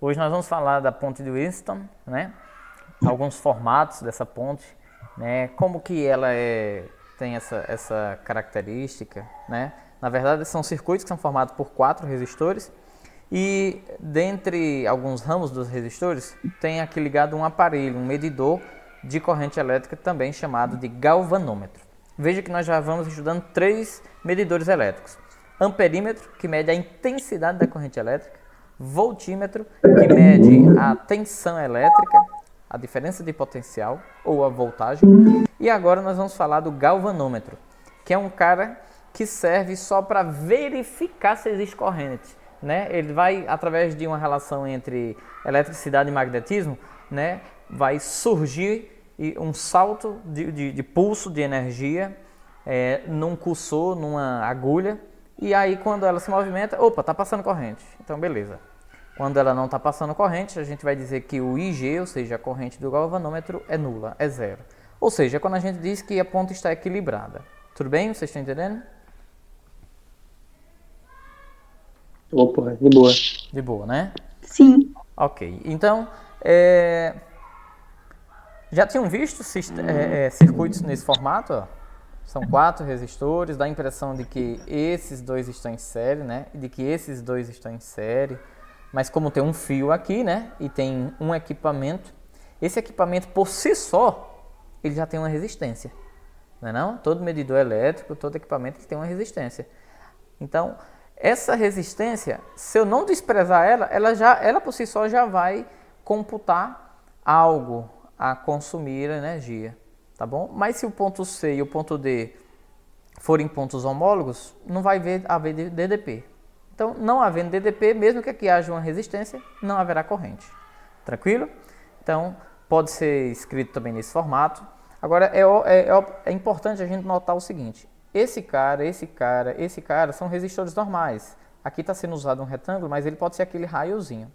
Hoje nós vamos falar da ponte de Winston, né? Alguns formatos dessa ponte, né? Como que ela tem essa característica, né? Na verdade, são circuitos que são formados por 4 resistores e dentre alguns ramos dos resistores tem aqui ligado um aparelho, um medidor de corrente elétrica também chamado de galvanômetro. Veja que nós já vamos estudando 3 medidores elétricos. Amperímetro, que mede a intensidade da corrente elétrica. Voltímetro, que mede a tensão elétrica, a diferença de potencial ou a voltagem. E agora nós vamos falar do galvanômetro, que é um cara que serve só para verificar se existe corrente. Né? Ele vai, através de uma relação entre eletricidade e magnetismo, né? Vai surgir um salto de pulso de energia num cursor, numa agulha, e aí quando ela se movimenta, opa, está passando corrente. Então beleza. Quando ela não está passando corrente, a gente vai dizer que o IG, ou seja, a corrente do galvanômetro, é nula, é zero. Ou seja, quando a gente diz que a ponta está equilibrada. Tudo bem? Vocês estão entendendo? Opa, de boa. De boa, né? Sim. Ok. Então, já tinham visto circuitos nesse formato? Ó? São 4 resistores, dá a impressão de que esses dois estão em série, né? E de que esses dois estão em série. Mas como tem um fio aqui, né? E tem um equipamento, esse equipamento por si só, ele já tem uma resistência. Não é não? Todo medidor elétrico, todo equipamento tem uma resistência. Então, essa resistência, se eu não desprezar ela por si só já vai computar algo a consumir energia, tá bom? Mas se o ponto C e o ponto D forem pontos homólogos, não vai haver DDP. Então, não havendo DDP, mesmo que aqui haja uma resistência, não haverá corrente. Tranquilo? Então, pode ser escrito também nesse formato. Agora, é importante a gente notar o seguinte. Esse cara são resistores normais. Aqui está sendo usado um retângulo, mas ele pode ser aquele raiozinho.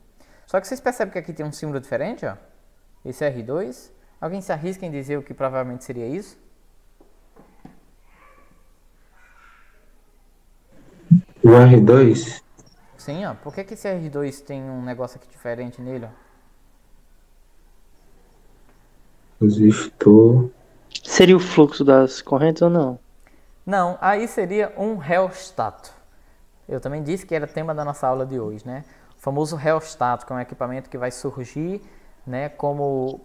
Só que vocês percebem que aqui tem um símbolo diferente, ó? Esse R2. Alguém se arrisca em dizer o que provavelmente seria isso? O R2, Sim, ó. Por que esse R2 tem um negócio aqui diferente nele, ó? resistor. Seria o fluxo das correntes ou não? Não, aí seria um reostato. Eu também disse que era tema da nossa aula de hoje, né? O famoso reostato, que é um equipamento que vai surgir, né, como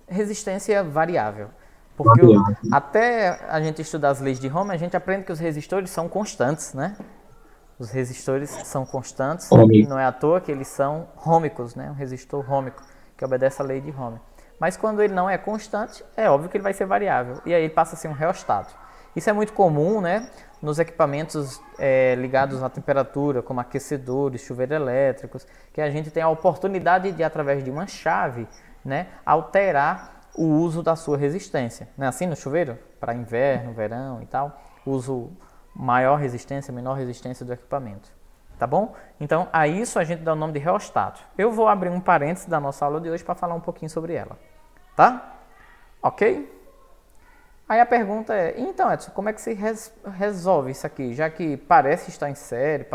resistência variável. Porque até a gente estudar as leis de Ohm, a gente aprende que os resistores são constantes, né? Os resistores são constantes, e não é à toa que eles são rômicos, né? Um resistor rômico, que obedece à lei de Ohm. Mas quando ele não é constante, é óbvio que ele vai ser variável, e aí ele passa a ser um reostato. Isso é muito comum, né, nos equipamentos ligados à temperatura, como aquecedores, chuveiros elétricos, que a gente tem a oportunidade de, através de uma chave, né, alterar o uso da sua resistência. Não é assim no chuveiro? Para inverno, verão e tal, uso maior resistência, menor resistência do equipamento. Tá bom? Então, a isso a gente dá o nome de reostato. Eu vou abrir um parênteses da nossa aula de hoje para falar um pouquinho sobre ela. Tá? Ok? Aí a pergunta é, então Edson, como é que se resolve isso aqui? Já que parece estar em série,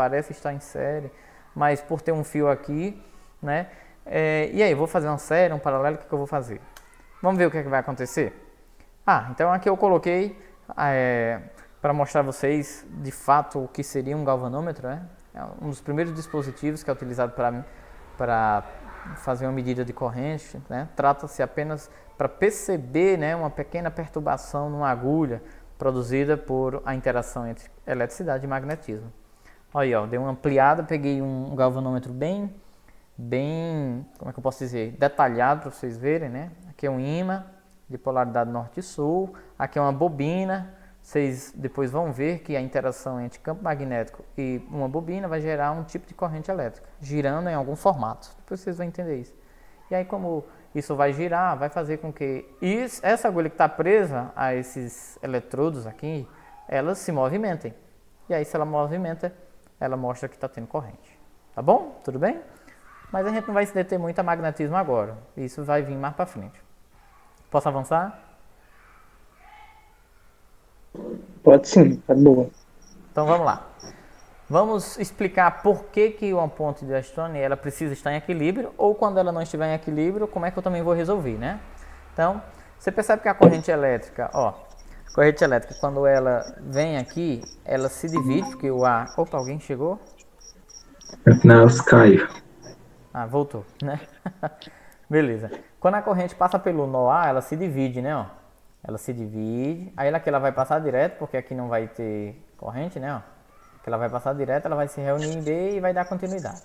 mas por ter um fio aqui, né? E aí, vou fazer uma série, um paralelo, o que eu vou fazer? Vamos ver o que é que vai acontecer? Então aqui eu coloquei para mostrar a vocês de fato o que seria um galvanômetro, né? É um dos primeiros dispositivos que é utilizado para fazer uma medida de corrente, né? Trata-se apenas para perceber, né, uma pequena perturbação numa agulha produzida por a interação entre eletricidade e magnetismo. Olha aí, ó, dei uma ampliada, peguei um galvanômetro bem, como é que eu posso dizer, detalhado para vocês verem, né? Aqui é um ímã de polaridade norte e sul, aqui é uma bobina. Vocês depois vão ver que a interação entre campo magnético e uma bobina vai gerar um tipo de corrente elétrica, girando em algum formato. Depois vocês vão entender isso. E aí, como isso vai girar, vai fazer com que essa agulha que está presa a esses eletrodos aqui, elas se movimentem. E aí, se ela movimenta, ela mostra que está tendo corrente. Tá bom? Tudo bem? Mas a gente não vai se deter muito a magnetismo agora. Isso vai vir mais para frente. Posso avançar? Pode sim, tá boa. Então vamos lá. Vamos explicar por que uma ponte de Weierstrass ela precisa estar em equilíbrio, ou quando ela não estiver em equilíbrio, como é que eu também vou resolver, né? Então, você percebe que a corrente elétrica, a corrente elétrica, quando ela vem aqui, ela se divide, porque o A... Opa, alguém chegou? Não, caiu. Ah, voltou, né? Beleza. Quando a corrente passa pelo nó A, ela se divide, né? Ela se divide. Aí aqui ela vai passar direto, porque aqui não vai ter corrente, né? Aqui ela vai passar direto, ela vai se reunir em B e vai dar continuidade.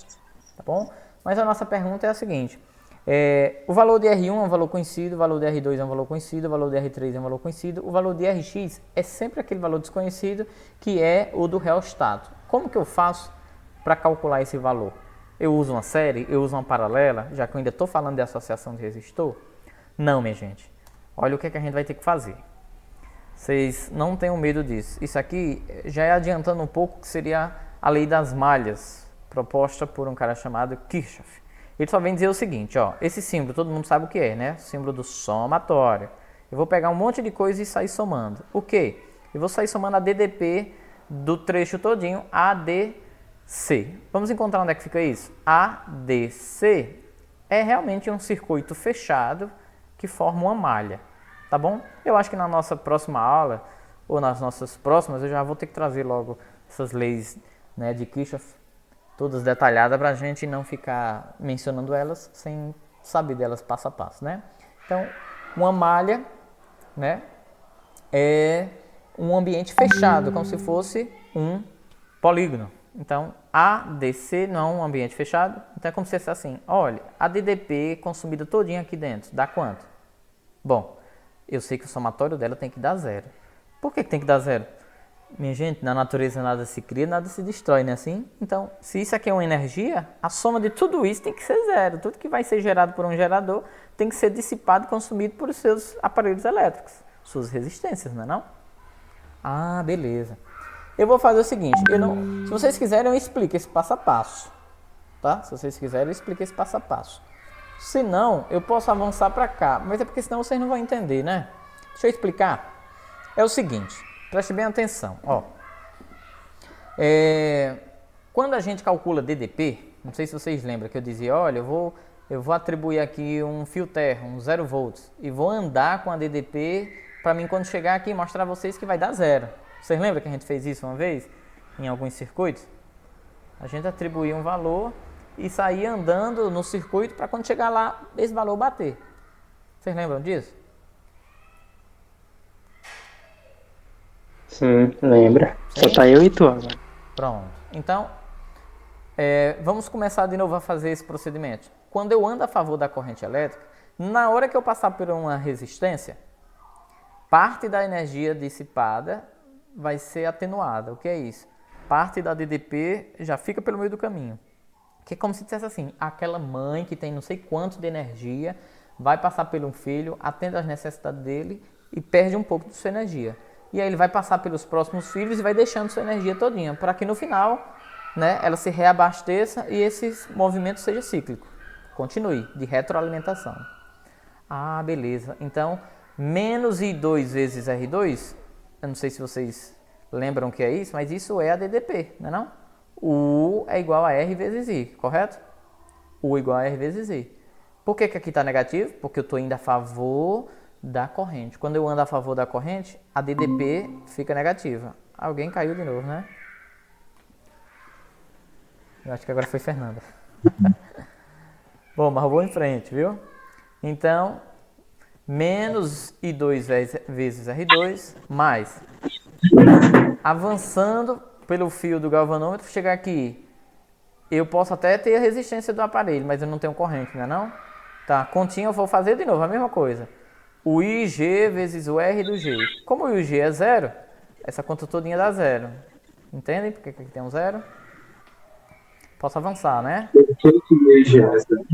Tá bom? Mas a nossa pergunta é a seguinte. O valor de R1 é um valor conhecido, o valor de R2 é um valor conhecido, o valor de R3 é um valor conhecido, o valor de Rx é sempre aquele valor desconhecido, que é o do reostato. Como que eu faço para calcular esse valor? Eu uso uma série? Eu uso uma paralela? Já que eu ainda estou falando de associação de resistor? Não, minha gente. Olha o que a gente vai ter que fazer. Vocês não tenham medo disso. Isso aqui já é adiantando um pouco, que seria a lei das malhas, proposta por um cara chamado Kirchhoff. Ele só vem dizer o seguinte, esse símbolo, todo mundo sabe o que é, né? O símbolo do somatório. Eu vou pegar um monte de coisa e sair somando. O quê? Eu vou sair somando a DDP do trecho todinho ADC. Vamos encontrar onde é que fica isso? ADC é realmente um circuito fechado que forma uma malha, tá bom? Eu acho que na nossa próxima aula, ou nas nossas próximas, eu já vou ter que trazer logo essas leis, né, de Kirchhoff, todas detalhadas, para a gente não ficar mencionando elas sem saber delas passo a passo, né? Então, uma malha, né, é um ambiente fechado, como se fosse um polígono. Então, ADC não é um ambiente fechado, então é como se fosse assim, olha, a DDP consumida todinha aqui dentro, dá quanto? Bom, eu sei que o somatório dela tem que dar zero. Por que tem que dar zero? Minha gente, na natureza nada se cria, nada se destrói, não é assim? Então, se isso aqui é uma energia, a soma de tudo isso tem que ser zero. Tudo que vai ser gerado por um gerador tem que ser dissipado e consumido por seus aparelhos elétricos, suas resistências, não é não? Ah, beleza. Eu vou fazer o seguinte, se vocês quiserem eu explico esse passo a passo, tá? Se vocês quiserem eu explico esse passo a passo. Se não, eu posso avançar para cá, mas é porque senão vocês não vão entender, né? Deixa eu explicar. É o seguinte, preste bem atenção, quando a gente calcula DDP, não sei se vocês lembram que eu dizia, olha, eu vou atribuir aqui um fio terra, um 0 volts, e vou andar com a DDP para mim quando chegar aqui mostrar a vocês que vai dar zero. Vocês lembram que a gente fez isso uma vez em alguns circuitos? A gente atribuía um valor e saía andando no circuito para quando chegar lá esse valor bater. Vocês lembram disso? Sim, lembra. Só tá eu e tu agora. Pronto. Então, vamos começar de novo a fazer esse procedimento. Quando eu ando a favor da corrente elétrica, na hora que eu passar por uma resistência, parte da energia dissipada vai ser atenuada. O que é isso? Parte da DDP já fica pelo meio do caminho. Que é como se dissesse assim, aquela mãe que tem não sei quanto de energia, vai passar pelo filho, atende às necessidades dele e perde um pouco de sua energia. E aí ele vai passar pelos próximos filhos e vai deixando sua energia todinha, para que no final, né, ela se reabasteça e esse movimento seja cíclico. Continue, de retroalimentação. Ah, beleza. Então, menos I2 vezes R2, eu não sei se vocês lembram o que é isso, mas isso é a DDP, não é não? U é igual a R vezes I, correto? U igual a R vezes I. Por que aqui está negativo? Porque eu estou indo a favor da corrente. Quando eu ando a favor da corrente, a DDP fica negativa. Alguém caiu de novo, né? Eu acho que agora foi Fernanda. Bom, mas eu vou em frente, viu? Então, menos I2 vezes R2, mais. Avançando pelo fio do galvanômetro, chegar aqui, eu posso até ter a resistência do aparelho, mas eu não tenho corrente, não é não? Tá, continha eu vou fazer de novo, a mesma coisa. O IG vezes o R do G. Como o IG é zero, essa conta todinha dá zero. Entendem por que aqui tem um zero? Posso avançar, né? Por que o IG é zero?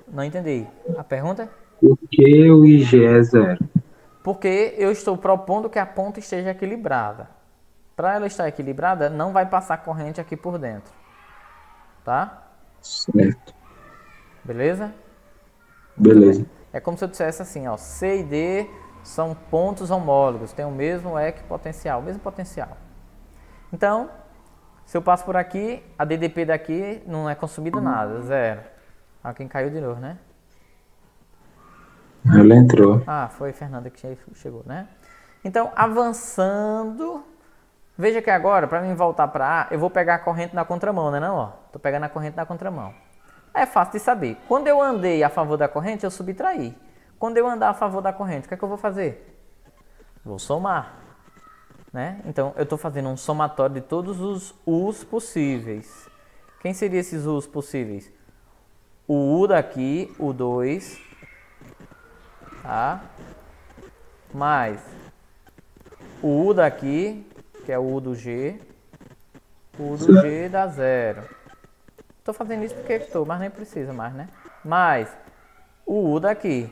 Não entendi. A pergunta? Por que o IG é zero? Porque eu estou propondo que a ponta esteja equilibrada. Para ela estar equilibrada, não vai passar corrente aqui por dentro. Tá? Certo. Beleza? Beleza. É como se eu dissesse assim, ó, C e D são pontos homólogos, têm o mesmo equipotencial, o mesmo potencial. Então, Se eu passo por aqui, a DDP daqui não é consumida nada, zero. Ah, quem caiu de novo, né? Ela entrou. Ah, foi a Fernanda que chegou, né? Então, avançando... Veja que agora, para mim voltar para A, eu vou pegar a corrente na contramão, né? Não, ó. Tô pegando a corrente na contramão. É fácil de saber. Quando eu andei a favor da corrente, eu subtraí. Quando eu andar a favor da corrente, o que é que eu vou fazer? Vou somar. Né? Então, eu estou fazendo um somatório de todos os U's possíveis. Quem seriam esses U's possíveis? O U daqui, o 2, tá? Mais o U daqui, que é o U do G, o U do G dá 0. Estou fazendo isso porque estou, mas nem precisa mais, né? Mais o U daqui.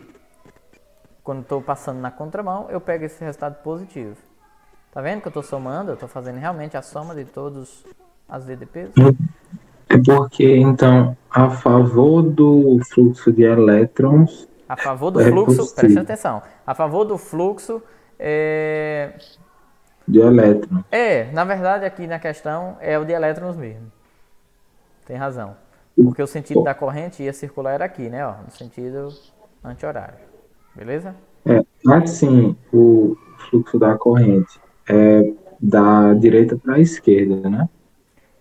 Quando estou passando na contramão, eu pego esse resultado positivo. Tá vendo que eu estou somando? Eu estou fazendo realmente a soma de todos as DDPs. É porque, então, a favor do fluxo de elétrons... A favor do fluxo, possível. preste atenção. A favor do fluxo de elétrons. na verdade aqui na questão é o de elétrons mesmo. Tem razão. Porque o sentido da corrente ia circular era aqui, né? Ó, no sentido anti-horário. Beleza? Assim, o fluxo da corrente é da direita para a esquerda, né?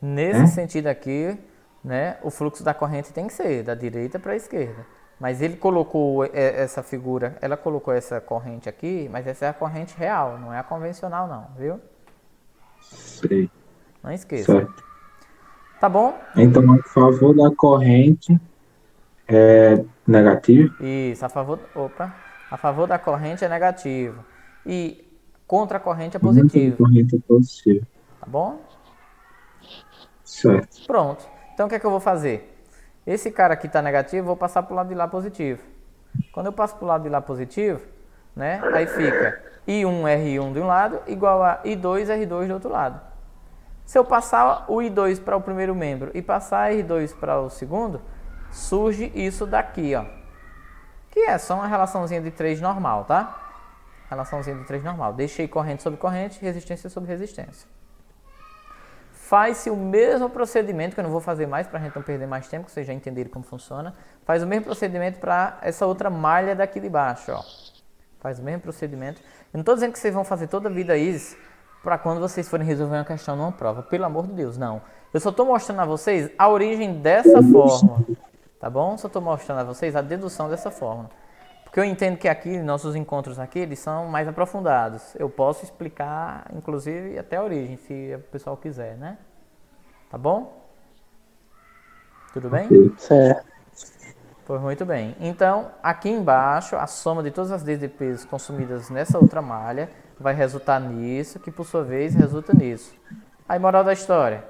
Nesse sentido aqui, né, o fluxo da corrente tem que ser da direita para a esquerda. Mas ele colocou essa figura, ela colocou essa corrente aqui, mas essa é a corrente real, não é a convencional não, viu? Sei. Não esqueça. Certo. Tá bom? Então, a favor da corrente é negativo? Isso, a favor da corrente é negativo. E contra a corrente é positivo. A corrente é positiva. Tá bom? Certo. Pronto. Então o que é que eu vou fazer? Esse cara aqui está negativo, eu vou passar para o lado de lá positivo. Quando eu passo para o lado de lá positivo, né, aí fica I1, R1 de um lado igual a I2, R2 do outro lado. Se eu passar o I2 para o primeiro membro e passar R2 para o segundo, surge isso daqui, ó. Que é só uma relaçãozinha de 3 normal, tá? Relaçãozinha de 3 normal. Deixei corrente sobre corrente, resistência sobre resistência. Faz-se o mesmo procedimento, que eu não vou fazer mais para a gente não perder mais tempo, que vocês já entenderam como funciona. Faz o mesmo procedimento para essa outra malha daqui de baixo, ó. Faz o mesmo procedimento. Eu não estou dizendo que vocês vão fazer toda a vida isso para quando vocês forem resolver uma questão numa prova. Pelo amor de Deus, não. Eu só estou mostrando a vocês a origem dessa fórmula, tá bom? Só estou mostrando a vocês a dedução dessa fórmula. Porque eu entendo que aqui, nossos encontros aqui, eles são mais aprofundados. Eu posso explicar, inclusive, até a origem, se o pessoal quiser, né? Tá bom? Tudo bem? Certo. Pois muito bem. Então, aqui embaixo, a soma de todas as DDPs consumidas nessa outra malha vai resultar nisso, que por sua vez resulta nisso. Aí, moral da história.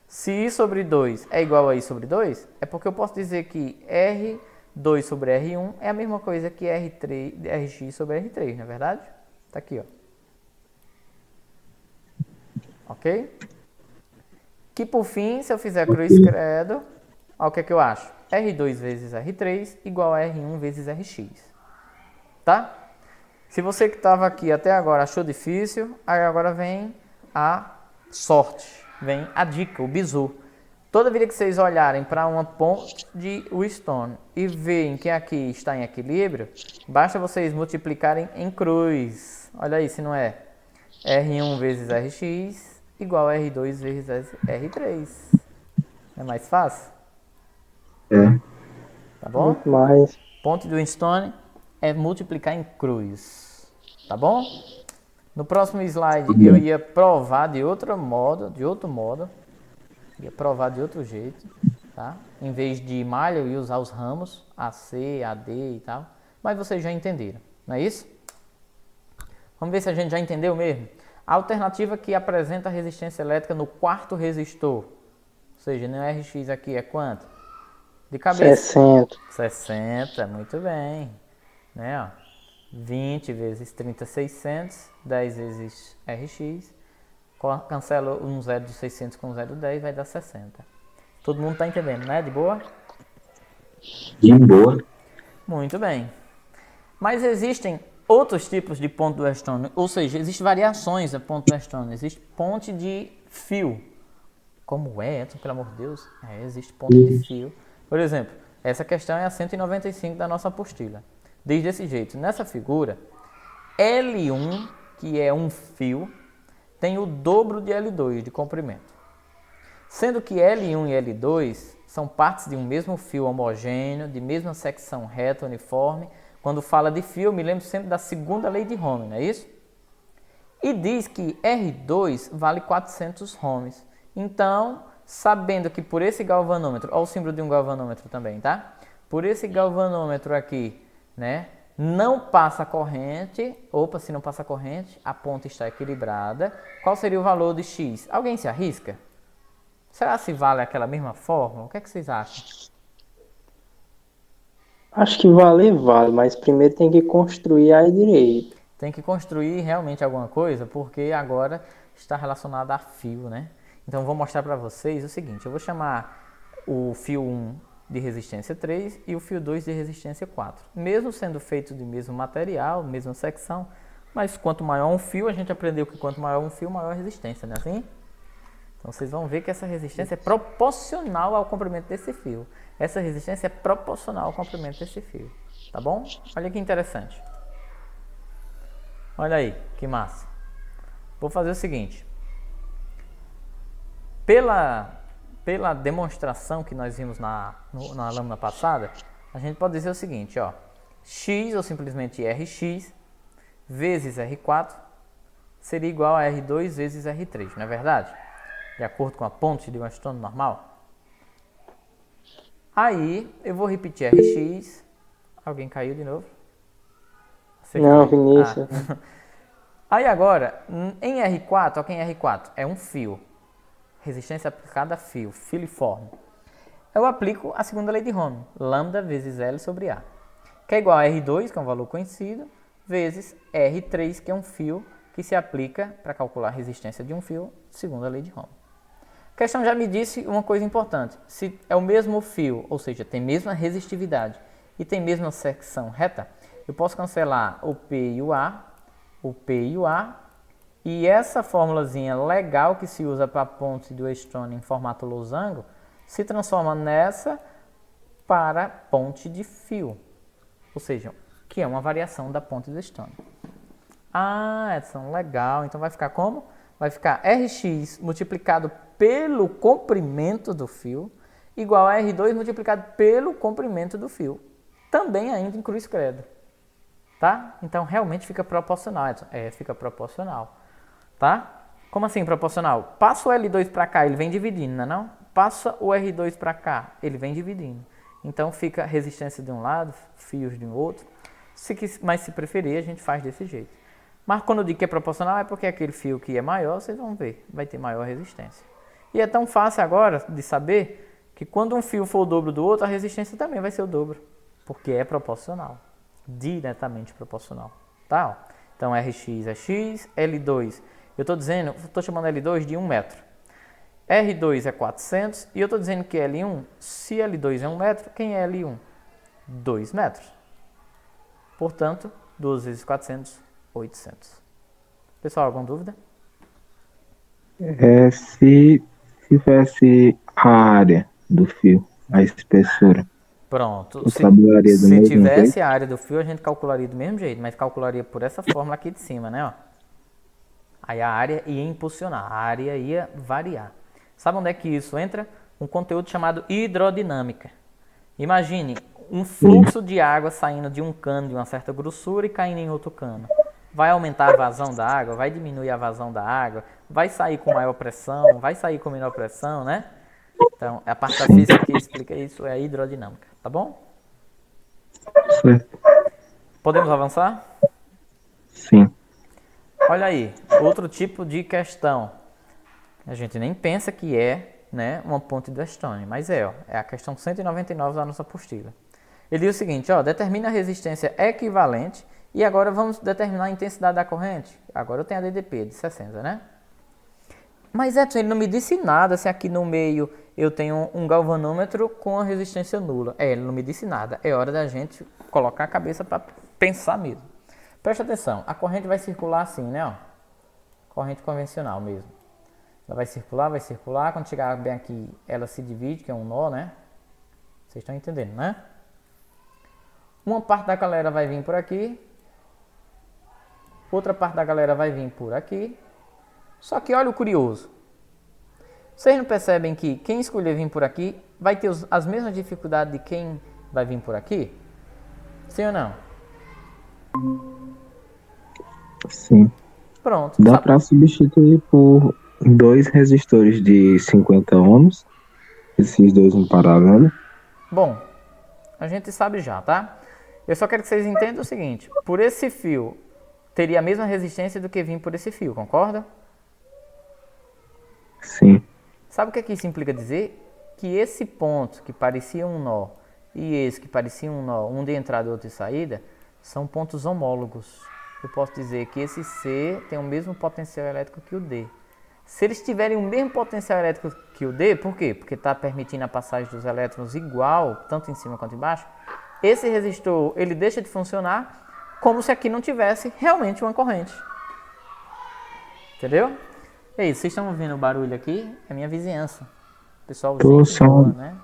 Se I sobre 2 é igual a I sobre 2, é porque eu posso dizer que R2 sobre R1 é a mesma coisa que Rx sobre R3, não é verdade? Tá aqui, ó. Ok? Que por fim, se eu fizer cruz credo, olha o que é que eu acho. R2 vezes R3 igual a R1 vezes Rx. Tá? Se você que estava aqui até agora achou difícil, aí agora vem a sorte, vem a dica, o bizu. Toda vida que vocês olharem para uma ponte de Wheatstone e veem que aqui está em equilíbrio, basta vocês multiplicarem em cruz. Olha aí se não é R1 vezes Rx igual a R2 vezes R3. É mais fácil? É. Tá bom? Muito mais. Ponte do Wheatstone é multiplicar em cruz. Tá bom? No próximo slide eu ia provar de outro modo. Ia provar de outro jeito, tá? Em vez de malha eu ia usar os ramos, AC, AD e tal. Mas vocês já entenderam, não é isso? Vamos ver se a gente já entendeu mesmo. A alternativa que apresenta a resistência elétrica no quarto resistor. Ou seja, no Rx aqui é quanto? De cabeça. 60, muito bem. Né, ó. 20 vezes 30,600, 10 vezes Rx. Cancela um 0 de 600 com 0,10, vai dar 60. Todo mundo está entendendo, né? De boa? De boa. Muito bem. Mas existem outros tipos de ponte do Wheatstone, ou seja, existem variações da ponte do Wheatstone. Existe ponte de fio. Como é, Edson, pelo amor de Deus? Existe ponto de fio. Por exemplo, essa questão é a 195 da nossa apostila. Diz desse jeito, nessa figura, L1, que é um fio, tem o dobro de L2 de comprimento. Sendo que L1 e L2 são partes de um mesmo fio homogêneo, de mesma secção reta, uniforme. Quando fala de fio, eu me lembro sempre da segunda lei de Ohm, não é isso? E diz que R2 vale 400 ohms. Então, sabendo que por esse galvanômetro, olha o símbolo de um galvanômetro também, tá? Por esse galvanômetro aqui, né, não passa corrente. Opa, se não passa corrente, a ponta está equilibrada. Qual seria o valor de X? Alguém se arrisca? Será se vale aquela mesma fórmula? O que é que vocês acham? Acho que vale, mas primeiro tem que construir aí direito. Tem que construir realmente alguma coisa, porque agora está relacionado a fio, né? Então vou mostrar para vocês o seguinte, eu vou chamar o fio 1 de resistência 3 e o fio 2 de resistência 4. Mesmo sendo feito do mesmo material, mesma secção, mas quanto maior um fio, a gente aprendeu que quanto maior um fio, maior a resistência, não é assim? Então vocês vão ver que essa resistência é proporcional ao comprimento desse fio. Essa resistência é proporcional ao comprimento desse fio, tá bom? Olha que interessante. Olha aí, que massa. Vou fazer o seguinte. Pela demonstração que nós vimos na lâmina passada, a gente pode dizer o seguinte, ó. X, ou simplesmente Rx, vezes R4, seria igual a R2 vezes R3, não é verdade? De acordo com a ponte de um acetona normal. Aí, eu vou repetir Rx. Alguém caiu de novo? Acertou. Não, Vinícius. Aí agora, em R4, ó, quem é R4? É um fio. Resistência aplicada a fio, filiforme. Eu aplico a segunda lei de Ohm, lambda vezes L sobre A, que é igual a R2, que é um valor conhecido, vezes R3, que é um fio que se aplica para calcular a resistência de um fio, segunda lei de Ohm. A questão já me disse uma coisa importante. Se é o mesmo fio, ou seja, tem mesma resistividade e tem mesma secção reta, eu posso cancelar o P e o A, e essa formulazinha legal que se usa para a ponte do Stone em formato losango se transforma nessa para ponte de fio, ou seja, que é uma variação da ponte do Stone. Ah, Edson, legal. Então vai ficar como? Vai ficar Rx multiplicado pelo comprimento do fio igual a R2 multiplicado pelo comprimento do fio. Também ainda em cruz credo. Tá? Então realmente fica proporcional, Edson. Fica proporcional. Tá? Como assim proporcional? Passa o L2 para cá, ele vem dividindo, não é não? Passa o R2 para cá, ele vem dividindo. Então fica resistência de um lado, fios de um outro. Mas se preferir, a gente faz desse jeito. Mas quando eu digo que é proporcional, é porque aquele fio que é maior, vocês vão ver, vai ter maior resistência. E é tão fácil agora de saber que quando um fio for o dobro do outro, a resistência também vai ser o dobro. Porque é proporcional. Diretamente proporcional. Tá? Então Rx é X, L2, eu estou chamando L2 de 1 metro. R2 é 400 e eu estou dizendo que L1, se L2 é 1 metro, quem é L1? 2 metros. Portanto, 2 vezes 400, 800. Pessoal, alguma dúvida? Se tivesse a área do fio, a espessura. Pronto. Se tivesse a área do fio, a gente calcularia do mesmo jeito, mas calcularia por essa fórmula aqui de cima, né? Ó. Aí a área ia impulsionar, a área ia variar. Sabe onde é que isso entra? Um conteúdo chamado hidrodinâmica. Imagine um fluxo de água saindo de um cano de uma certa grossura e caindo em outro cano. Vai aumentar a vazão da água, vai diminuir a vazão da água, vai sair com maior pressão, vai sair com menor pressão, né? Então, a parte da física que explica isso é a hidrodinâmica, tá bom? Sim. Podemos avançar? Sim. Olha aí, outro tipo de questão. A gente nem pensa que é, né, uma ponte do Stone, mas é a questão 199 da nossa apostila. Ele diz o seguinte, ó, determina a resistência equivalente e agora vamos determinar a intensidade da corrente. Agora eu tenho a DDP de 60, né? Mas Edson, ele não me disse nada se aqui no meio eu tenho um galvanômetro com a resistência nula. Ele não me disse nada. É hora da gente colocar a cabeça para pensar mesmo. Presta atenção, a corrente vai circular assim, né? Ó. Corrente convencional mesmo. Ela vai circular. Quando chegar bem aqui, ela se divide, que é um nó, né? Vocês estão entendendo, né? Uma parte da galera vai vir por aqui. Outra parte da galera vai vir por aqui. Só que olha o curioso. Vocês não percebem que quem escolher vir por aqui vai ter as mesmas dificuldades de quem vai vir por aqui? Sim ou não? Sim. Pronto. Dá para substituir por 2 resistores de 50 ohms, esses dois em paralelo. Bom, a gente sabe já, tá? Eu só quero que vocês entendam o seguinte. Por esse fio, teria a mesma resistência do que vir por esse fio, concorda? Sim. Sabe o que isso implica dizer? Que esse ponto que parecia um nó e esse que parecia um nó, um de entrada e outro de saída, são pontos homólogos. Eu posso dizer que esse C tem o mesmo potencial elétrico que o D. Se eles tiverem o mesmo potencial elétrico que o D, por quê? Porque está permitindo a passagem dos elétrons igual, tanto em cima quanto embaixo. Esse resistor, ele deixa de funcionar como se aqui não tivesse realmente uma corrente. Entendeu? É isso, vocês estão ouvindo o barulho aqui? É minha vizinhança. Pessoal, gente boa, né?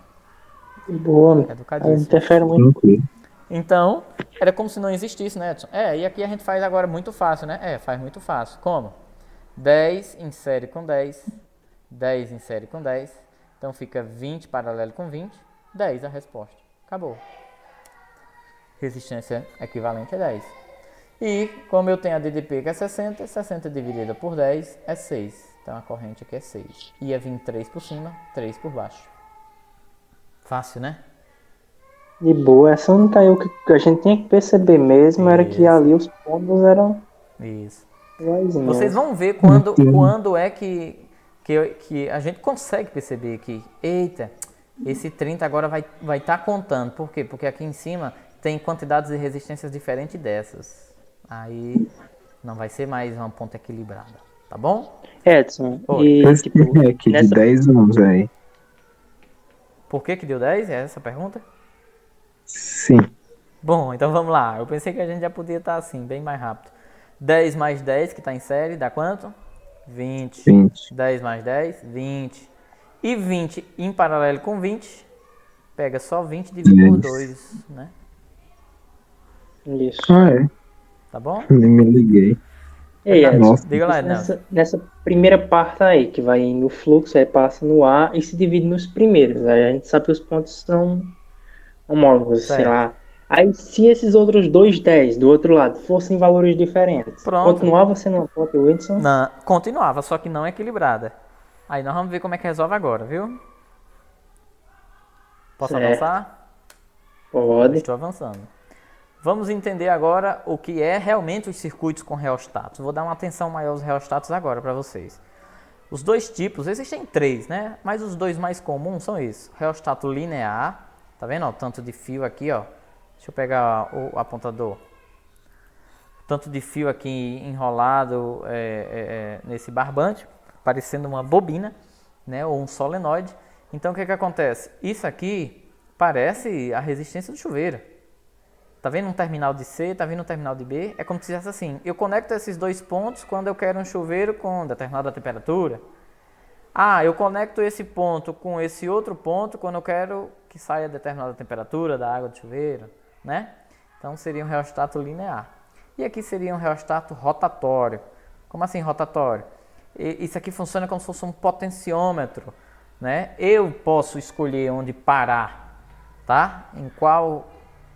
Boa, interfere muito. Então, era como se não existisse, né, Edson? E aqui a gente faz agora muito fácil, né? Faz muito fácil. Como? 10 em série com 10, 10 em série com 10. Então fica 20 paralelo com 20, 10 a resposta. Acabou. Resistência equivalente a 10. E como eu tenho a DDP que é 60, 60 dividida por 10 é 6. Então a corrente aqui é 6. Ia vir 3 por cima, 3 por baixo. Fácil, né? De boa, essa única aí, o que a gente tinha que perceber mesmo era que ali os pontos eram... Isso. Iguaizinhos. Vocês vão ver quando é que a gente consegue perceber que, eita, esse 30 agora vai estar contando. Por quê? Porque aqui em cima tem quantidades de resistências diferentes dessas. Aí não vai ser mais uma ponta equilibrada, tá bom? Edson, Esse REC de 10 ohms aí. Por que deu 10? É essa a pergunta? Sim. Bom, então vamos lá. Eu pensei que a gente já podia estar assim, bem mais rápido. 10 mais 10, que está em série, dá quanto? 20. 10 mais 10, 20. E 20 em paralelo com 20, pega só 20 e divide por 2, né? Isso. Tá bom? Nem me liguei. Diga lá, nessa primeira parte aí, que vai no fluxo, aí passa no ar e se divide nos primeiros. Aí a gente sabe que os pontos são homólogos, sei lá. Aí se esses outros 2 10 do outro lado fossem valores diferentes, continuava sendo uma ponta Wilson? Não, continuava, só que não equilibrada. Aí nós vamos ver como é que resolve agora, viu? Posso avançar? Pode. Estou avançando. Vamos entender agora o que é realmente os circuitos com reostatos. Vou dar uma atenção maior aos reostatos agora para vocês. Os dois tipos, existem 3, né? Mas os dois mais comuns são esses. Reostato linear, tá vendo? Ó, tanto de fio aqui, ó. Deixa eu pegar o apontador. Tanto de fio aqui enrolado nesse barbante, parecendo uma bobina, né? Ou um solenoide. Então o que acontece? Isso aqui parece a resistência do chuveiro. Tá vendo um terminal de C, tá vendo um terminal de B? É como se fosse assim, eu conecto esses dois pontos quando eu quero um chuveiro com determinada temperatura. Eu conecto esse ponto com esse outro ponto quando eu quero que saia determinada temperatura da água do chuveiro, né? Então seria um reostato linear. E aqui seria um reostato rotatório. Como assim rotatório? Isso aqui funciona como se fosse um potenciômetro, né? Eu posso escolher onde parar, tá?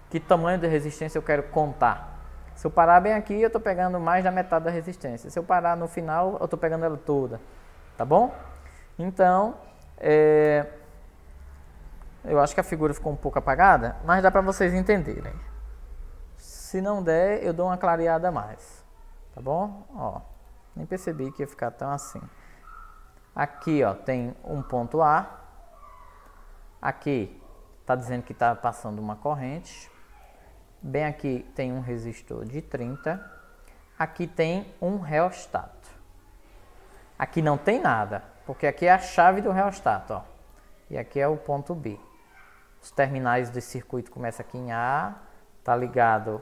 Que tamanho de resistência eu quero contar. Se eu parar bem aqui, eu estou pegando mais da metade da resistência. Se eu parar no final, eu estou pegando ela toda. Tá bom? Então, eu acho que a figura ficou um pouco apagada, mas dá para vocês entenderem. Se não der, eu dou uma clareada a mais. Tá bom? Ó, nem percebi que ia ficar tão assim. Aqui, ó, tem um ponto A. Aqui está dizendo que está passando uma corrente. Bem aqui tem um resistor de 30. Aqui tem um reostato. Aqui não tem nada, porque aqui é a chave do reostato, ó. E aqui é o ponto B. Os terminais do circuito começam aqui em A. Tá ligado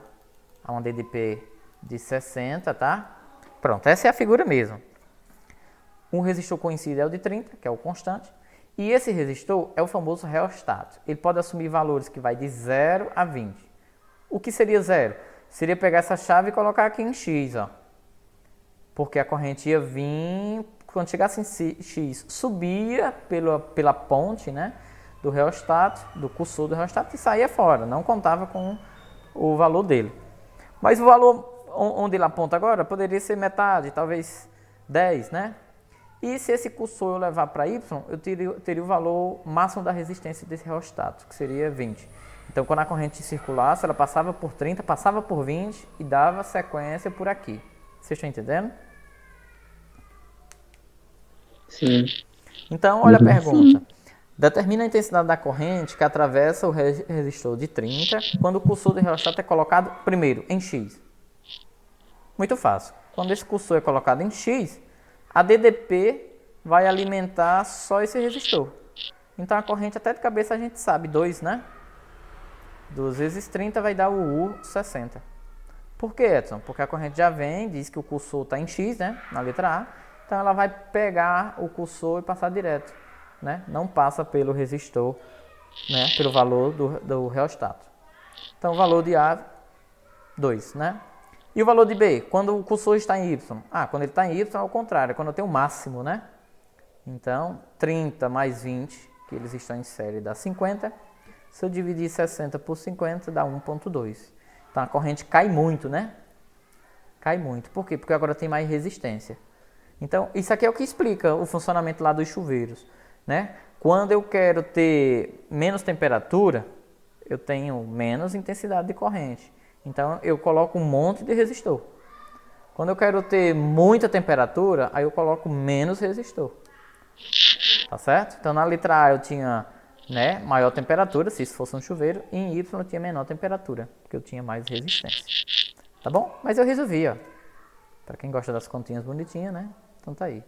a uma DDP de 60, tá? Pronto, essa é a figura mesmo. Um resistor conhecido é o de 30, que é o constante. E esse resistor é o famoso reostato. Ele pode assumir valores que vai de 0 a 20. O que seria 0? Seria pegar essa chave e colocar aqui em X, ó. Porque a corrente ia vir, quando chegasse em X, subia pela ponte, né, do reostato, do cursor do reostato e saía fora. Não contava com o valor dele. Mas o valor onde ele aponta agora poderia ser metade, talvez 10, né? E se esse cursor eu levar para Y, eu teria o valor máximo da resistência desse reostato, que seria 20. Então, quando a corrente circulasse, ela passava por 30, passava por 20 e dava sequência por aqui. Vocês estão entendendo? Sim. Então, olha a pergunta. Determina a intensidade da corrente que atravessa o resistor de 30 quando o cursor do reostato é colocado, primeiro, em X. Muito fácil. Quando esse cursor é colocado em X, a DDP vai alimentar só esse resistor. Então a corrente até de cabeça a gente sabe, 2, né? 2 vezes 30 vai dar o U 60. Por que, Edson? Porque a corrente já vem, diz que o cursor está em X, né? Na letra A. Então ela vai pegar o cursor e passar direto, né? Não passa pelo resistor, né? Pelo valor do reostato. Então o valor de A, 2, né? E o valor de B? Quando o cursor está em Y. Quando ele está em Y é o contrário, quando eu tenho o máximo, né? Então, 30 mais 20, que eles estão em série, dá 50. Se eu dividir 60 por 50, dá 1,2. Então, a corrente cai muito, né? Cai muito. Por quê? Porque agora tem mais resistência. Então, isso aqui é o que explica o funcionamento lá dos chuveiros, né? Quando eu quero ter menos temperatura, eu tenho menos intensidade de corrente. Então, eu coloco um monte de resistor. Quando eu quero ter muita temperatura, aí eu coloco menos resistor. Tá certo? Então, na letra A eu tinha, né, maior temperatura, se isso fosse um chuveiro, e em Y eu tinha menor temperatura, porque eu tinha mais resistência. Tá bom? Mas eu resolvi, ó. Para quem gosta das continhas bonitinhas, né? Então tá aí.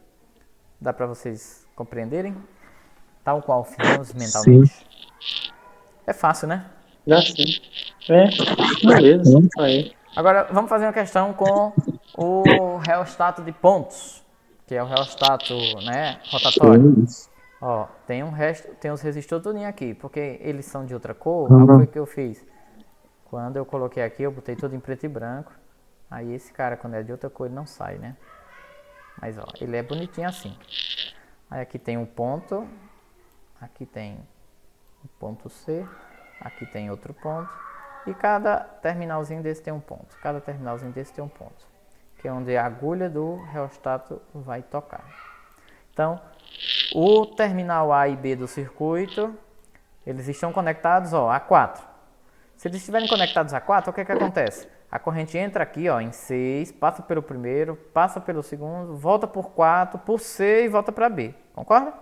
Dá para vocês compreenderem? Tal qual fizemos mentalmente. Sim. É fácil, né? Dá sim. Beleza. Aí. Agora, vamos fazer uma questão com o reostato de pontos, que é o reostato, né, rotatório. Ó, tem os resistores tudinho aqui, porque eles são de outra cor. Olha o que eu fiz. Quando eu coloquei aqui, eu botei tudo em preto e branco. Aí esse cara, quando é de outra cor, ele não sai, né? Mas, ó, ele é bonitinho assim. Aí aqui tem um ponto. Aqui tem um ponto C. Aqui tem outro ponto. E cada terminalzinho desse tem um ponto. Cada terminalzinho desse tem um ponto. Que é onde a agulha do reostato vai tocar. Então, o terminal A e B do circuito, eles estão conectados, ó, a 4. Se eles estiverem conectados a 4, o que acontece? A corrente entra aqui, ó, em 6, passa pelo primeiro, passa pelo segundo, volta por 4, por C e volta para B. Concorda?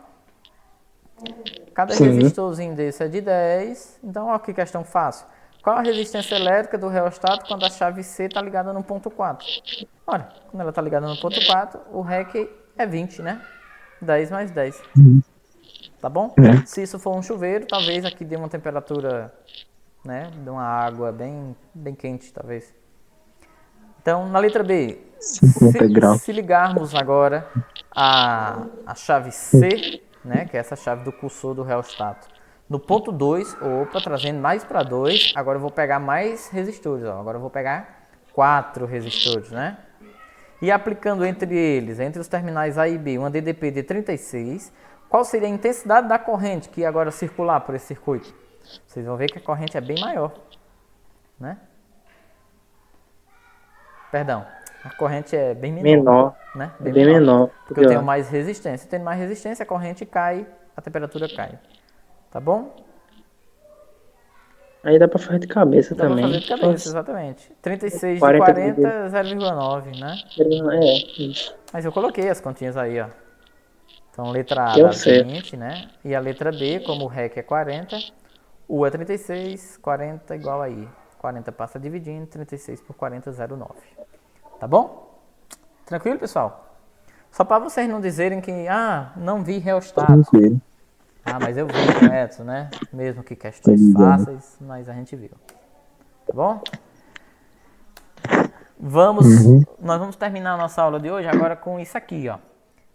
Cada resistorzinho desse é de 10. Então, olha que questão fácil. Qual a resistência elétrica do reostato quando a chave C está ligada no ponto 4? Olha, quando ela está ligada no ponto 4, o REC é 20, né? 10 mais 10. Tá bom? Se isso for um chuveiro, talvez aqui dê uma temperatura, né, de uma água bem quente, talvez. Então, na letra B, se ligarmos agora a chave C, né, que é essa chave do cursor do reostato, no ponto 2, opa, trazendo mais para 2, agora eu vou pegar mais resistores, ó. Agora eu vou pegar 4 resistores, né? E aplicando entre eles, entre os terminais A e B, uma DDP de 36, qual seria a intensidade da corrente que ia agora circular por esse circuito? Vocês vão ver que a corrente é bem maior, né? Perdão, a corrente é bem menor. Né? Bem menor. Porque eu tenho mais resistência. Tendo mais resistência, a corrente cai, a temperatura cai. Tá bom? Aí dá pra fazer de cabeça também. Dá pra fazer de cabeça, exatamente. 36 de 40, 0,9, né? Isso. Mas eu coloquei as continhas aí, ó. Então, letra A dá 20, né? E a letra B, como o REC é 40, U é 36, 40 igual aí. 40 passa dividindo, 36 por 40, 0,9. Tá bom? Tranquilo, pessoal? Só para vocês não dizerem que, não vi reostato. Tranquilo. Mas eu vi com Edson, né? Mesmo que questões fáceis, mas a gente viu. Tá bom? Nós vamos terminar a nossa aula de hoje agora com isso aqui, ó.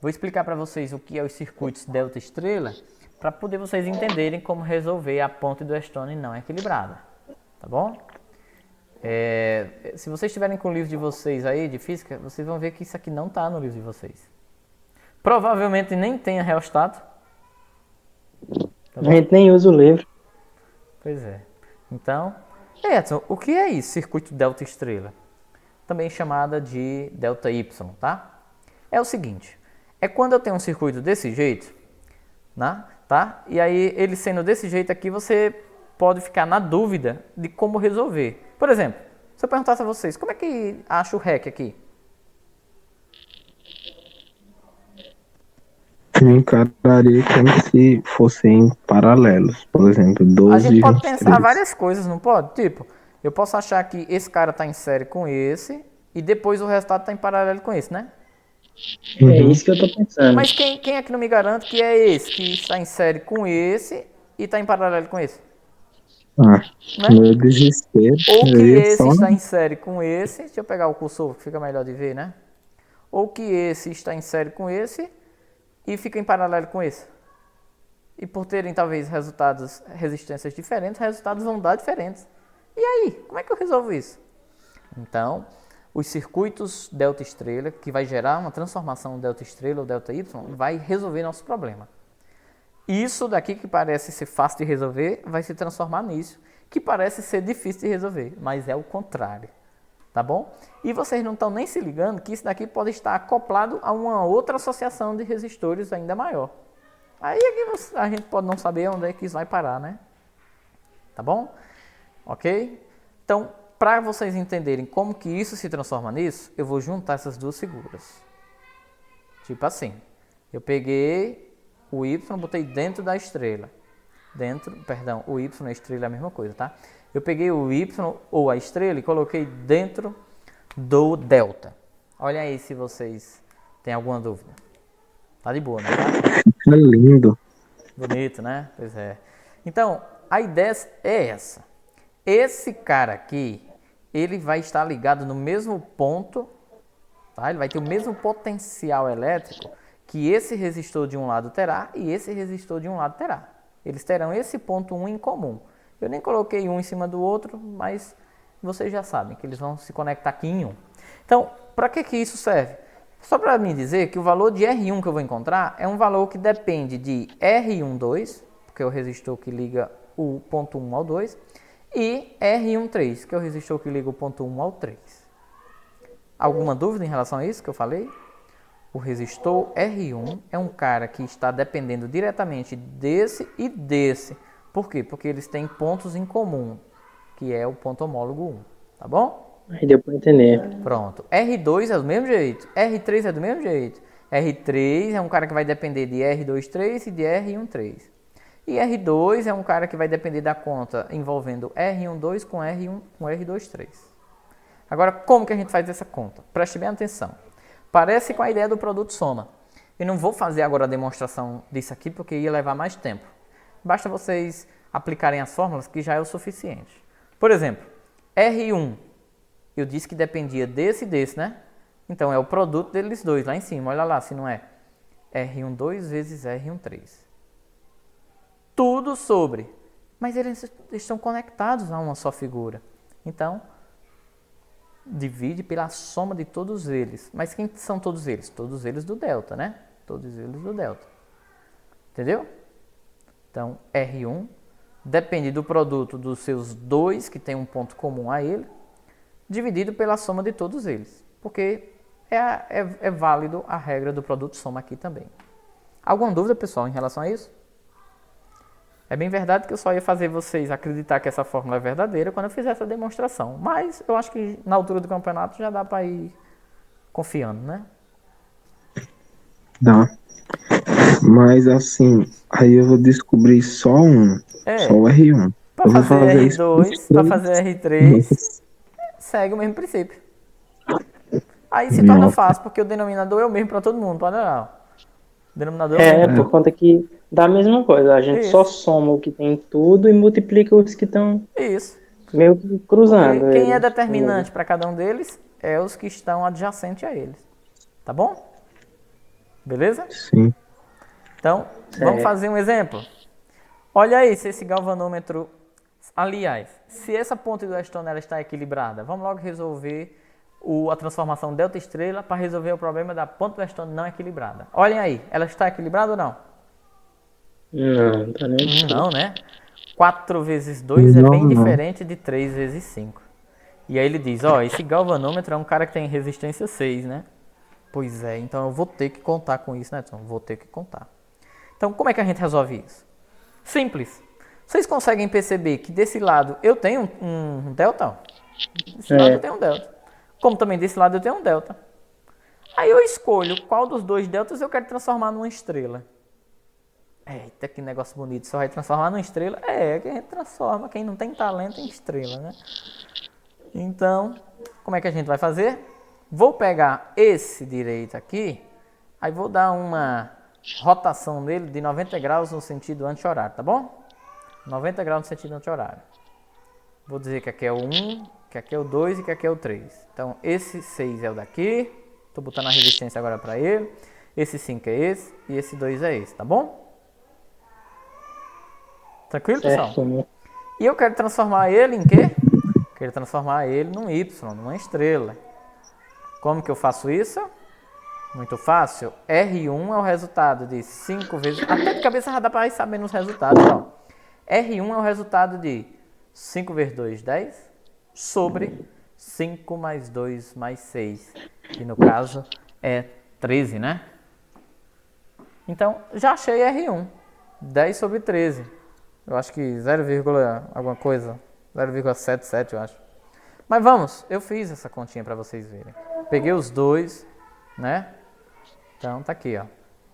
Vou explicar para vocês o que é os circuitos delta estrela, para poder vocês entenderem como resolver a ponte do Stone não equilibrada, tá bom? Se vocês estiverem com o livro de vocês aí, de física, vocês vão ver que isso aqui não está no livro de vocês. Provavelmente nem tenha reostato. Tá, a gente nem usa o livro. Pois é. Então, Edson, o que é isso, circuito delta estrela? Também chamada de delta Y, tá? É o seguinte, é quando eu tenho um circuito desse jeito, né, tá? E aí, ele sendo desse jeito aqui, você pode ficar na dúvida de como resolver. Por exemplo, se eu perguntasse a vocês, como é que acha o REC aqui? Eu encararia como se fossem paralelos, por exemplo, 12 A gente pode 23. pensar várias coisas, não pode? Tipo, eu posso achar que esse cara está em série com esse e depois o resultado está em paralelo com esse, né? É isso que eu tô pensando. Mas quem é que não me garante que é esse que está em série com esse e está em paralelo com esse? Ah, Né? meu desespero. Ou que eu ia esse só- está em série com esse, deixa eu pegar o cursor que fica melhor de ver, né? Ou que esse está em série com esse e fica em paralelo com esse. E por terem talvez resultados, resistências diferentes, resultados vão dar diferentes. E aí, como é que eu resolvo isso? Então, os circuitos delta estrela, que vai gerar uma transformação delta estrela ou delta Y, vai resolver nosso problema. Isso daqui que parece ser fácil de resolver, vai se transformar nisso, que parece ser difícil de resolver, mas é o contrário. Tá bom? E vocês não estão nem se ligando que isso daqui pode estar acoplado a uma outra associação de resistores ainda maior. Aí é que a gente pode não saber onde é que isso vai parar, né? Tá bom? Ok? Então, para vocês entenderem como que isso se transforma nisso, eu vou juntar essas duas figuras. Tipo assim, eu peguei o Y, botei dentro da estrela. O Y e a estrela é a mesma coisa, tá? Eu peguei o Y ou a estrela e coloquei dentro do delta. Olha aí se vocês têm alguma dúvida. Tá de boa, né? Fica lindo. Bonito, né? Pois é. Então, a ideia é essa. Esse cara aqui, ele vai estar ligado no mesmo ponto, tá? Ele vai ter o mesmo potencial elétrico que esse resistor de um lado terá e esse resistor de um lado terá. Eles terão esse ponto 1 em comum. Eu nem coloquei um em cima do outro, mas vocês já sabem que eles vão se conectar aqui em um. Então, para que isso serve? Só para me dizer que o valor de R1 que eu vou encontrar é um valor que depende de R12, que é o resistor que liga o ponto 1 ao 2, e R13, que é o resistor que liga o ponto 1 ao 3. Alguma dúvida em relação a isso que eu falei? O resistor R1 é um cara que está dependendo diretamente desse e desse. Por quê? Porque eles têm pontos em comum, que é o ponto homólogo 1, tá bom? Aí deu para entender. Pronto. R2 é do mesmo jeito, R3 é do mesmo jeito. R3 é um cara que vai depender de R23 e de R13. E R2 é um cara que vai depender da conta envolvendo R12 com R1 com R23. Agora, como que a gente faz essa conta? Preste bem atenção. Parece com a ideia do produto soma. Eu não vou fazer agora a demonstração disso aqui porque ia levar mais tempo. Basta vocês aplicarem as fórmulas que já é o suficiente. Por exemplo, R1, eu disse que dependia desse e desse, né? Então é o produto deles dois lá em cima, olha lá se não é. R12 vezes R13. Tudo sobre. Mas eles estão conectados a uma só figura. Então, divide pela soma de todos eles. Mas quem são todos eles? Todos eles do delta, né? Todos eles do delta. Entendeu? Então, R1 depende do produto dos seus dois, que tem um ponto comum a ele, dividido pela soma de todos eles. Porque é válido a regra do produto soma aqui também. Alguma dúvida, pessoal, em relação a isso? É bem verdade que eu só ia fazer vocês acreditar que essa fórmula é verdadeira quando eu fizer essa demonstração. Mas eu acho que na altura do campeonato já dá para ir confiando, né? Dá. Mas assim, aí eu vou descobrir só só o R1. Para fazer R2, para fazer R3, segue o mesmo princípio. Aí se torna fácil, porque o denominador é o mesmo para todo mundo, pode olhar. O denominador é o mesmo. Por conta que dá a mesma coisa. A gente só soma o que tem em tudo e multiplica os que estão meio que cruzando. Porque quem é determinante para cada um deles é os que estão adjacentes a eles. Tá bom? Beleza? Sim. Então, vamos fazer um exemplo. Olha aí se esse galvanômetro... Aliás, se essa ponte do Weston ela está equilibrada, vamos logo resolver a transformação delta estrela para resolver o problema da ponte do Weston não equilibrada. Olhem aí, ela está equilibrada ou não? Não, tá nem. Não, né? 4 vezes 2 é bem diferente de 3 vezes 5. E aí ele diz, ó, esse galvanômetro é um cara que tem resistência 6, né? Pois é, então eu vou ter que contar com isso, né, Tom? Vou ter que contar. Então, como é que a gente resolve isso? Simples. Vocês conseguem perceber que desse lado eu tenho um delta? Desse lado eu tenho um delta. Como também desse lado eu tenho um delta. Aí eu escolho qual dos dois deltas eu quero transformar numa estrela. Eita, que negócio bonito. Só vai transformar numa estrela? É, que a gente transforma. Quem não tem talento em estrela, né? Então, como é que a gente vai fazer? Vou pegar esse direito aqui. Aí vou dar uma rotação nele de 90 graus no sentido anti-horário, tá bom? 90 graus no sentido anti-horário. Vou dizer que aqui é o 1, que aqui é o 2 e que aqui é o 3. Então, esse 6 é o daqui. Estou botando a resistência agora para ele. Esse 5 é esse e esse 2 é esse, tá bom? Tranquilo, pessoal? E eu quero transformar ele em quê? Quero transformar ele num Y, numa estrela. Como que eu faço isso? Muito fácil. R1 é o resultado de 5 vezes... Até de cabeça já dá para ir sabendo os resultados, ó. R1 é o resultado de 5 vezes 2, 10, sobre 5 mais 2 mais 6, que no caso é 13, né? Então, já achei R1, 10 sobre 13. Eu acho que 0, alguma coisa, 0,77 eu acho. Mas vamos, eu fiz essa continha para vocês verem. Peguei os dois, né? Então tá aqui, ó.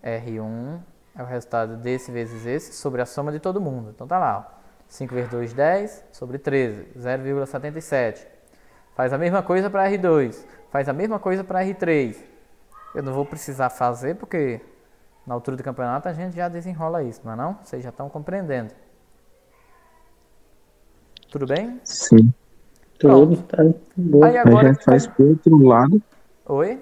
R1 é o resultado desse vezes esse sobre a soma de todo mundo. Então tá lá, ó. 5 vezes 2, 10 sobre 13, 0,77. Faz a mesma coisa para R2, faz a mesma coisa para R3. Eu não vou precisar fazer porque na altura do campeonato a gente já desenrola isso, não é não? Vocês já estão compreendendo. Tudo bem? Sim. Tudo, tá bom. Aí agora a gente faz pro outro lado. Oi?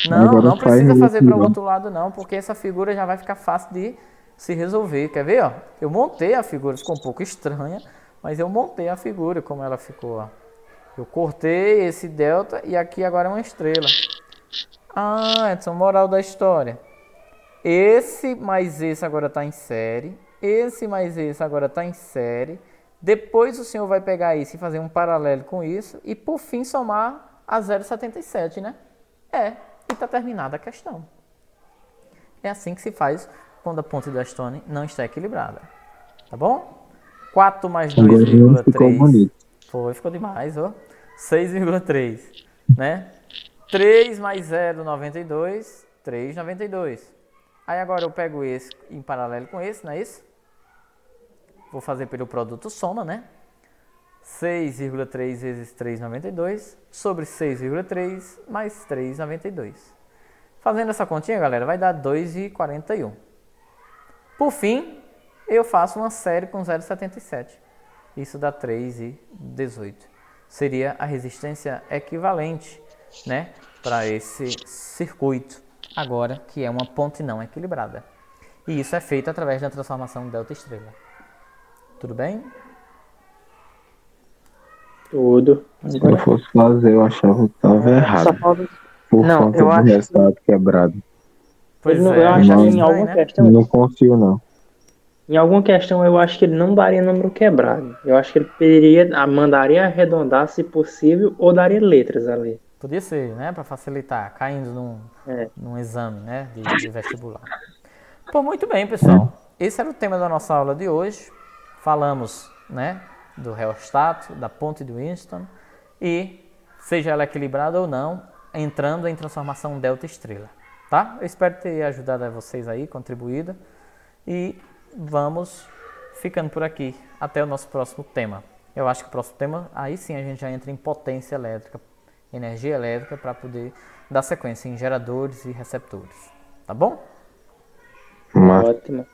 Não precisa fazer para o outro lado não, porque essa figura já vai ficar fácil de se resolver. Quer ver, ó? Eu montei a figura, ficou um pouco estranha, mas eu montei a figura como ela ficou, ó. Eu cortei esse delta e aqui agora é uma estrela. Ah, Edson, moral da história. Esse mais esse agora está em série. Esse mais esse agora está em série. Depois o senhor vai pegar isso e fazer um paralelo com isso. E por fim somar a 0,77, né? E está terminada a questão. É assim que se faz quando a ponte do Weston não está equilibrada. Tá bom? 4 mais 2,3. Ficou demais, ó. 6,3, né? 3 mais 0,92, 3,92. Aí agora eu pego esse em paralelo com esse, não é isso? Vou fazer pelo produto soma, né? 6,3 vezes 3,92 sobre 6,3 mais 3,92. Fazendo essa continha, galera, vai dar 2,41. Por fim, eu faço uma série com 0,77. Isso dá 3,18. Seria a resistência equivalente, né, para esse circuito, agora que é uma ponte não equilibrada. E isso é feito através da transformação delta-estrela. Tudo bem? Tudo. Se eu fosse fazer, eu achava que estava errado. Por conta do resultado quebrado. Pois eu acho que em alguma questão... Não confio, não. Em alguma questão, eu acho que ele não daria número quebrado. Eu acho que ele mandaria arredondar, se possível, ou daria letras ali. Podia ser, né? Para facilitar, caindo num exame, né? De vestibular. Pô, muito bem, pessoal. Esse era o tema da nossa aula de hoje. Falamos, né? Do reostato, da ponte de Winston. E, seja ela equilibrada ou não, entrando em transformação delta-estrela. Tá? Eu espero ter ajudado a vocês aí, contribuído. E vamos ficando por aqui até o nosso próximo tema. Eu acho que o próximo tema, aí sim a gente já entra em potência elétrica, energia elétrica, para poder dar sequência em geradores e receptores. Tá bom? Ótimo.